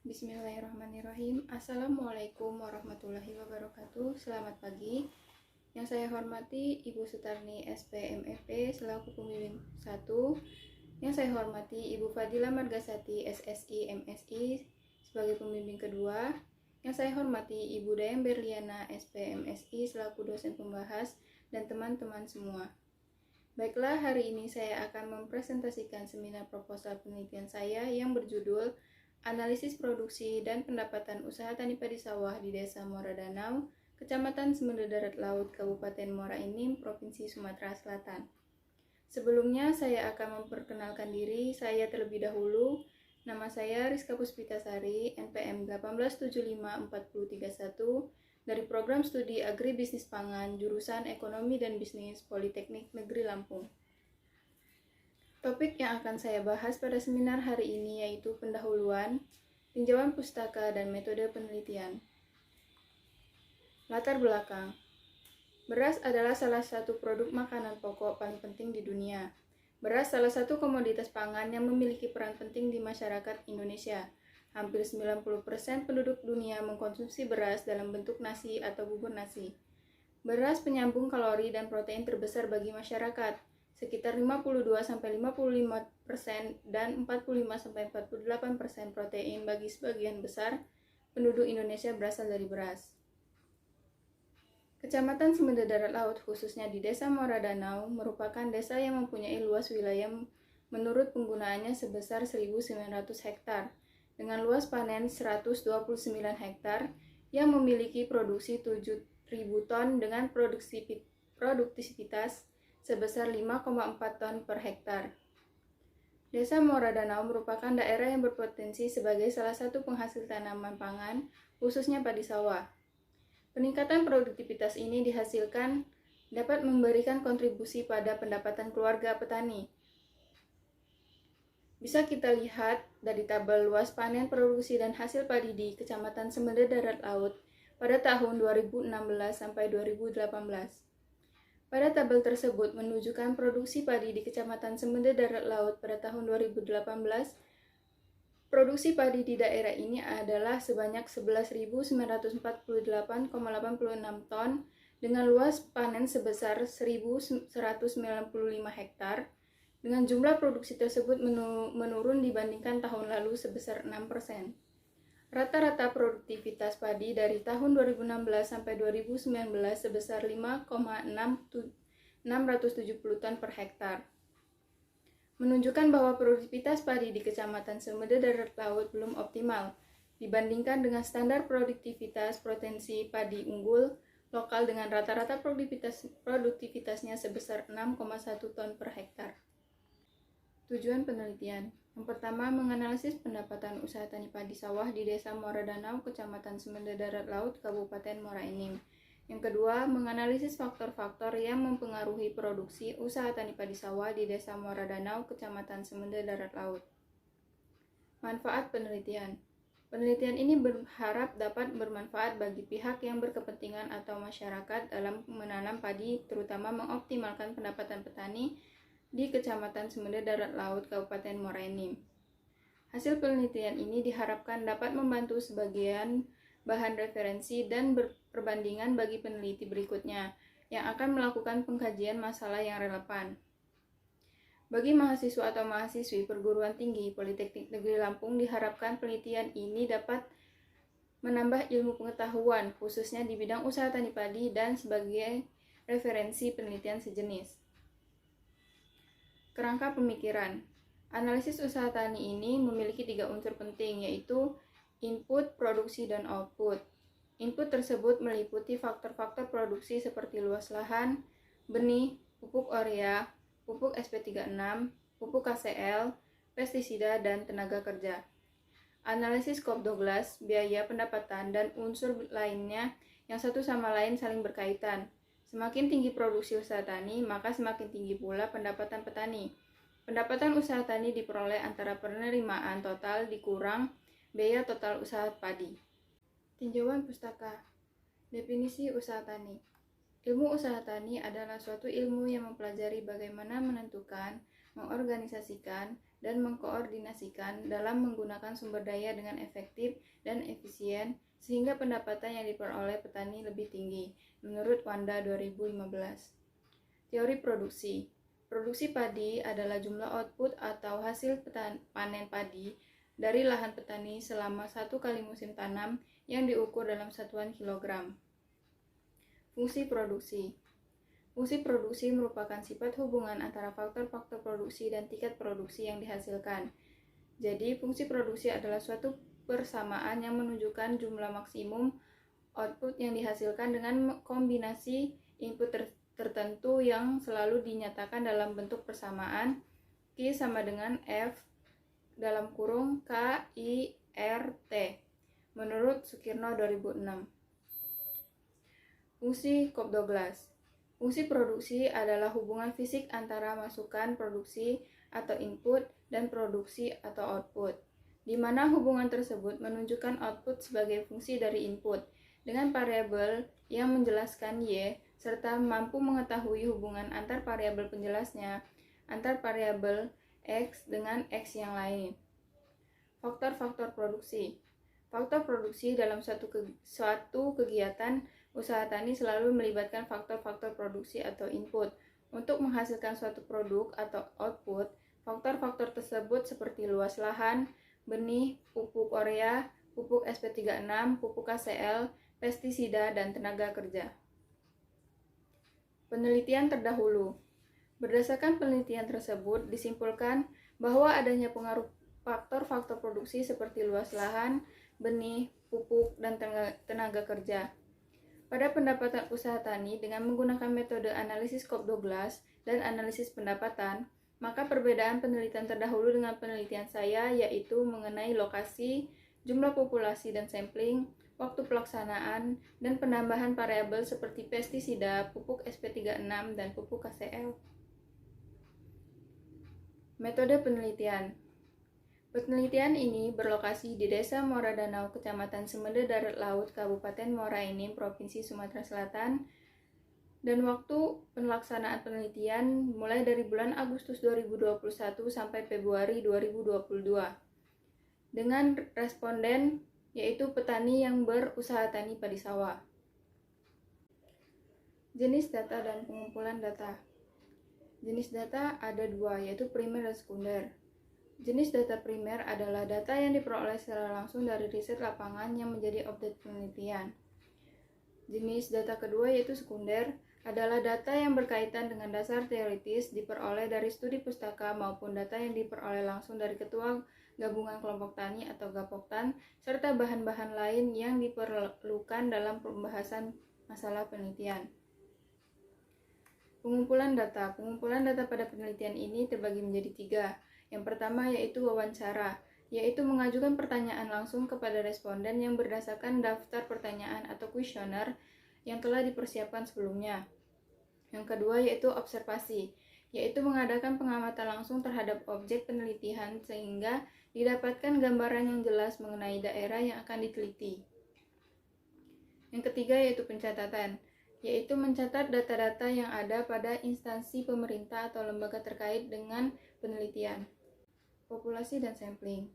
Bismillahirrahmanirrahim. Assalamualaikum warahmatullahi wabarakatuh. Selamat pagi. Yang saya hormati Ibu Sutarni SPMFP selaku pembimbing 1. Yang saya hormati Ibu Fadila Margasati SSI MSI sebagai pembimbing kedua. Yang saya hormati Ibu Dayang Berliana SPMSI selaku dosen pembahas dan teman-teman semua. Baiklah, hari ini saya akan mempresentasikan seminar proposal penelitian saya yang berjudul Analisis Produksi dan Pendapatan Usaha Tani Padi Sawah di Desa Muara Danau, Kecamatan Semende Darat Laut, Kabupaten Muara Enim, Provinsi Sumatera Selatan. Sebelumnya saya akan memperkenalkan diri saya terlebih dahulu. Nama saya Rizka Puspitasari, NPM 1875431, dari Program Studi Agribisnis Pangan, jurusan Ekonomi dan Bisnis, Politeknik Negeri Lampung. Topik yang akan saya bahas pada seminar hari ini yaitu pendahuluan, tinjauan pustaka, dan metode penelitian. Latar belakang. Beras adalah salah satu produk makanan pokok paling penting di dunia. Beras salah satu komoditas pangan yang memiliki peran penting di masyarakat Indonesia. Hampir 90% penduduk dunia mengkonsumsi beras dalam bentuk nasi atau bubur nasi. Beras penyambung kalori dan protein terbesar bagi masyarakat, sekitar 52-55% dan 45-48% protein bagi sebagian besar penduduk Indonesia berasal dari beras. Kecamatan Semende Darat Laut, khususnya di Desa Muara Danau, merupakan desa yang mempunyai luas wilayah menurut penggunaannya sebesar 1.900 hektar, dengan luas panen 129 hektar yang memiliki produksi 7.000 ton dengan produktivitas sebesar 5,4 ton per hektar. Desa Muara Danau merupakan daerah yang berpotensi sebagai salah satu penghasil tanaman pangan, khususnya padi sawah. Peningkatan produktivitas ini dihasilkan dapat memberikan kontribusi pada pendapatan keluarga petani. Bisa kita lihat dari tabel luas panen, produksi, dan hasil padi di Kecamatan Semende Darat Laut pada tahun 2016 sampai 2018. Pada tabel tersebut menunjukkan produksi padi di Kecamatan Semende Darat Laut pada tahun 2018. Produksi padi di daerah ini adalah sebanyak 11.948,86 ton dengan luas panen sebesar 1.195 hektar. Dengan jumlah produksi tersebut menurun dibandingkan tahun lalu sebesar 6%. Rata-rata produktivitas padi dari tahun 2016 sampai 2019 sebesar 5,670 ton per hektar. Menunjukkan bahwa produktivitas padi di Kecamatan Semende Darat Laut belum optimal dibandingkan dengan standar produktivitas potensi padi unggul lokal dengan rata-rata produktivitasnya sebesar 6,1 ton per hektar. Tujuan penelitian. Yang pertama, menganalisis pendapatan usaha tani padi sawah di Desa Muara Danau, Kecamatan Semende Darat Laut, Kabupaten Muara Enim. Yang kedua, menganalisis faktor-faktor yang mempengaruhi produksi usaha tani padi sawah di Desa Muara Danau, Kecamatan Semende Darat Laut. Manfaat penelitian. Penelitian ini berharap dapat bermanfaat bagi pihak yang berkepentingan atau masyarakat dalam menanam padi, terutama mengoptimalkan pendapatan petani di Kecamatan Semende Darat Laut, Kabupaten Muara Enim. Hasil penelitian ini diharapkan dapat membantu sebagian bahan referensi dan perbandingan bagi peneliti berikutnya yang akan melakukan pengkajian masalah yang relevan. Bagi mahasiswa atau mahasiswi perguruan tinggi Politeknik Negeri Lampung, diharapkan penelitian ini dapat menambah ilmu pengetahuan, khususnya di bidang usaha tani padi dan sebagai referensi penelitian sejenis. Kerangka pemikiran. Analisis usaha tani ini memiliki 3 unsur penting, yaitu input, produksi, dan output. Input tersebut meliputi faktor-faktor produksi seperti luas lahan, benih, pupuk urea, pupuk SP36, pupuk KCL, pestisida, dan tenaga kerja. Analisis Cobb-Douglas, biaya, pendapatan, dan unsur lainnya yang satu sama lain saling berkaitan. Semakin tinggi produksi usaha tani, maka semakin tinggi pula pendapatan petani. Pendapatan usaha tani diperoleh antara penerimaan total dikurang biaya total usaha padi. Tinjauan pustaka. Definisi usaha tani. Ilmu usaha tani adalah suatu ilmu yang mempelajari bagaimana menentukan, mengorganisasikan, dan mengkoordinasikan dalam menggunakan sumber daya dengan efektif dan efisien sehingga pendapatan yang diperoleh petani lebih tinggi, menurut Wanda 2015. Teori produksi. Produksi padi adalah jumlah output atau hasil panen padi dari lahan petani selama 1 kali musim tanam yang diukur dalam satuan kilogram. Fungsi produksi. Fungsi produksi merupakan sifat hubungan antara faktor-faktor produksi dan tingkat produksi yang dihasilkan. Jadi, fungsi produksi adalah suatu persamaan yang menunjukkan jumlah maksimum output yang dihasilkan dengan kombinasi input tertentu yang selalu dinyatakan dalam bentuk persamaan Q sama dengan F dalam kurung KIRT menurut Sukirno 2006. Fungsi Cobb-Douglas. Fungsi produksi adalah hubungan fisik antara masukan produksi atau input dan produksi atau output, di mana hubungan tersebut menunjukkan output sebagai fungsi dari input dengan variabel yang menjelaskan Y serta mampu mengetahui hubungan antar variabel penjelasnya antar variabel X dengan X yang lain. Faktor-faktor produksi. Faktor produksi dalam suatu kegiatan usaha tani selalu melibatkan faktor-faktor produksi atau input. Untuk menghasilkan suatu produk atau output, faktor-faktor tersebut seperti luas lahan, benih, pupuk urea, pupuk SP36, pupuk KCL, pestisida, dan tenaga kerja. Penelitian terdahulu. Berdasarkan penelitian tersebut, disimpulkan bahwa adanya pengaruh faktor-faktor produksi seperti luas lahan, benih, pupuk, dan tenaga kerja pada pendapatan usaha tani dengan menggunakan metode analisis Cobb-Douglas dan analisis pendapatan, maka perbedaan penelitian terdahulu dengan penelitian saya yaitu mengenai lokasi, jumlah populasi dan sampling, waktu pelaksanaan, dan penambahan variabel seperti pestisida, pupuk SP36, dan pupuk KCL. Metode penelitian. Penelitian ini berlokasi di Desa Muara Danau, Kecamatan Semende Darat Laut, Kabupaten Muara Enim, Provinsi Sumatera Selatan, dan waktu pelaksanaan penelitian mulai dari bulan Agustus 2021 sampai Februari 2022. Dengan responden yaitu petani yang berusaha tani padi sawah. Jenis data dan pengumpulan data. Jenis data ada dua, yaitu primer dan sekunder. Jenis data primer adalah data yang diperoleh secara langsung dari riset lapangan yang menjadi objek penelitian. Jenis data kedua yaitu sekunder adalah data yang berkaitan dengan dasar teoritis diperoleh dari studi pustaka maupun data yang diperoleh langsung dari ketua gabungan kelompok tani atau Gapoktan serta bahan-bahan lain yang diperlukan dalam pembahasan masalah penelitian. Pengumpulan data. Pengumpulan data pada penelitian ini terbagi menjadi 3. Yang pertama yaitu wawancara, yaitu mengajukan pertanyaan langsung kepada responden yang berdasarkan daftar pertanyaan atau kuesioner yang telah dipersiapkan sebelumnya. Yang kedua yaitu observasi, yaitu mengadakan pengamatan langsung terhadap objek penelitian sehingga didapatkan gambaran yang jelas mengenai daerah yang akan diteliti. Yang ketiga yaitu pencatatan, yaitu mencatat data-data yang ada pada instansi pemerintah atau lembaga terkait dengan penelitian. Populasi dan sampling.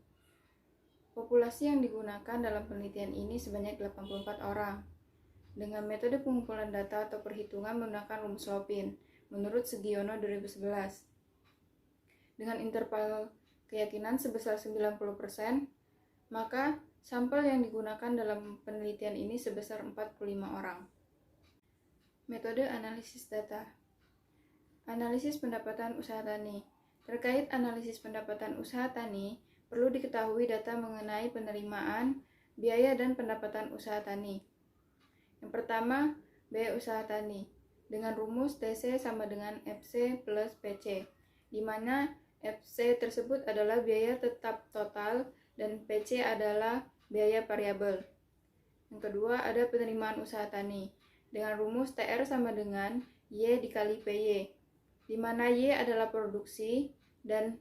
Populasi yang digunakan dalam penelitian ini sebanyak 84 orang. Dengan metode pengumpulan data atau perhitungan menggunakan rumus Lopin, menurut Sugiono 2011. Dengan interval keyakinan sebesar 90%, maka sampel yang digunakan dalam penelitian ini sebesar 45 orang. Metode analisis data. Analisis pendapatan usaha tani. Terkait analisis pendapatan usaha tani, perlu diketahui data mengenai penerimaan, biaya, dan pendapatan usaha tani. Yang pertama, biaya usaha tani, dengan rumus TC sama dengan FC plus PC, di mana FC tersebut adalah biaya tetap total dan PC adalah biaya variabel. Yang kedua, ada penerimaan usaha tani, dengan rumus TR sama dengan Y dikali PY, di mana Y adalah produksi dan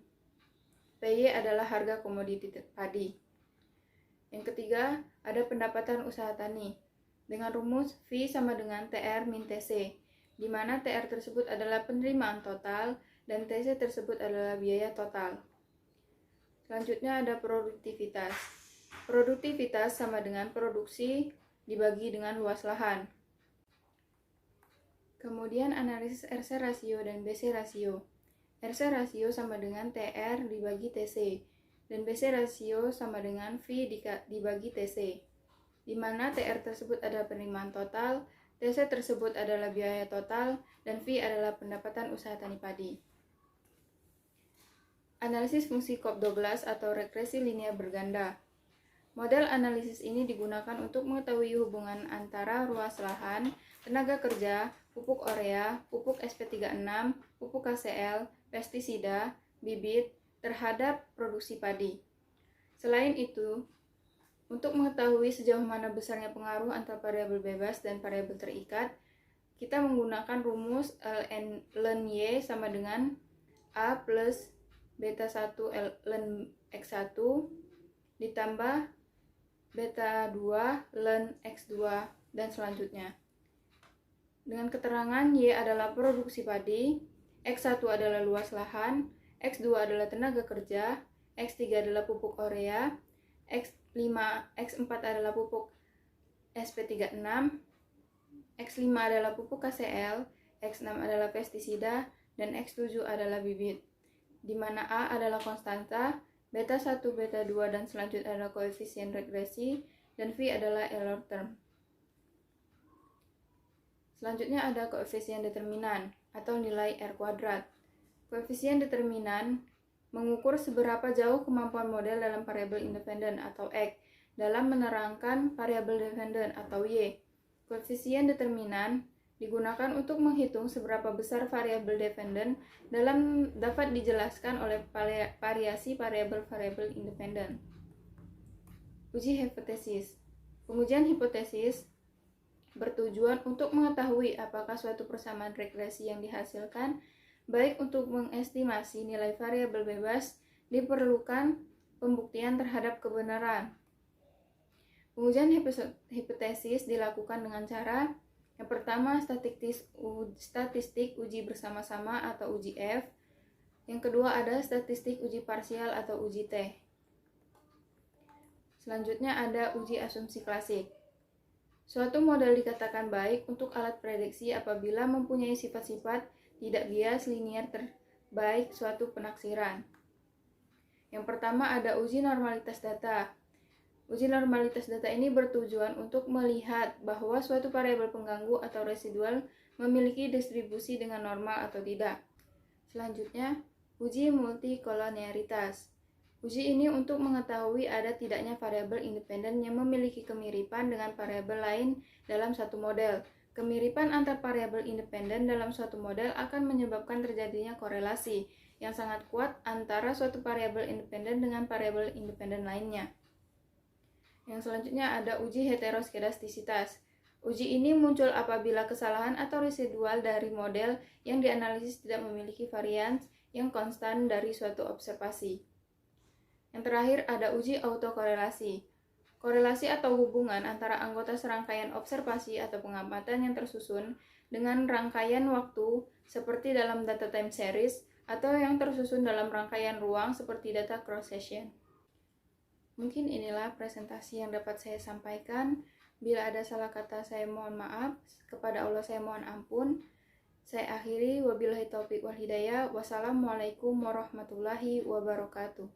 PY adalah harga komoditi padi. Yang ketiga, ada pendapatan usaha tani, dengan rumus V sama dengan TR min TC, di mana TR tersebut adalah penerimaan total dan TC tersebut adalah biaya total. Selanjutnya ada produktivitas. Produktivitas sama dengan produksi dibagi dengan luas lahan. Kemudian analisis RC rasio dan BC rasio. RC rasio sama dengan TR dibagi TC, dan BC rasio sama dengan V dibagi TC, di mana TR tersebut adalah penerimaan total, TC tersebut adalah biaya total, dan V adalah pendapatan usaha tani padi. Analisis fungsi COP12 atau regresi linear berganda. Model analisis ini digunakan untuk mengetahui hubungan antara luas lahan, tenaga kerja, pupuk urea, pupuk SP36, pupuk KCL, pestisida, bibit terhadap produksi padi. Selain itu, untuk mengetahui sejauh mana besarnya pengaruh antara variabel bebas dan variabel terikat, kita menggunakan rumus ln Y sama dengan A plus beta 1 ln X1 ditambah beta 2 ln X2 dan selanjutnya. Dengan keterangan Y adalah produksi padi, X1 adalah luas lahan, X2 adalah tenaga kerja, X3 adalah pupuk urea, X4 adalah pupuk SP36, X5 adalah pupuk KCL, X6 adalah pestisida, dan X7 adalah bibit, di mana A adalah konstanta, beta 1, beta 2, dan selanjutnya adalah koefisien regresi, dan V adalah error term. Selanjutnya ada koefisien determinan atau nilai R kuadrat. Koefisien determinan mengukur seberapa jauh kemampuan model dalam variabel independen atau X dalam menerangkan variabel dependen atau Y. Koefisien determinan digunakan untuk menghitung seberapa besar variabel dependen dapat dijelaskan oleh variasi variabel-variabel independen. Uji hipotesis. Pengujian hipotesis bertujuan untuk mengetahui apakah suatu persamaan regresi yang dihasilkan, baik untuk mengestimasi nilai variabel bebas, diperlukan pembuktian terhadap kebenaran. Pengujian hipotesis dilakukan dengan cara yang pertama, statistik uji bersama-sama atau uji F. Yang kedua ada statistik uji parsial atau uji T. Selanjutnya ada uji asumsi klasik. Suatu model dikatakan baik untuk alat prediksi apabila mempunyai sifat-sifat tidak bias linear terbaik suatu penaksiran. Yang pertama ada uji normalitas data. Uji normalitas data ini bertujuan untuk melihat bahwa suatu variabel pengganggu atau residual memiliki distribusi dengan normal atau tidak. Selanjutnya, uji multikolonialitas. Uji ini untuk mengetahui ada tidaknya variabel independen yang memiliki kemiripan dengan variabel lain dalam satu model. Kemiripan antar variabel independen dalam suatu model akan menyebabkan terjadinya korelasi yang sangat kuat antara suatu variabel independen dengan variabel independen lainnya. Yang selanjutnya ada uji heteroskedastisitas. Uji ini muncul apabila kesalahan atau residual dari model yang dianalisis tidak memiliki varians yang konstan dari suatu observasi. Yang terakhir ada uji autokorelasi. Korelasi atau hubungan antara anggota serangkaian observasi atau pengamatan yang tersusun dengan rangkaian waktu seperti dalam data time series atau yang tersusun dalam rangkaian ruang seperti data cross-section. Mungkin inilah presentasi yang dapat saya sampaikan. Bila ada salah kata saya mohon maaf, kepada Allah saya mohon ampun. Saya akhiri, wabillahi taufiq wal hidayah. Wassalamualaikum warahmatullahi wabarakatuh.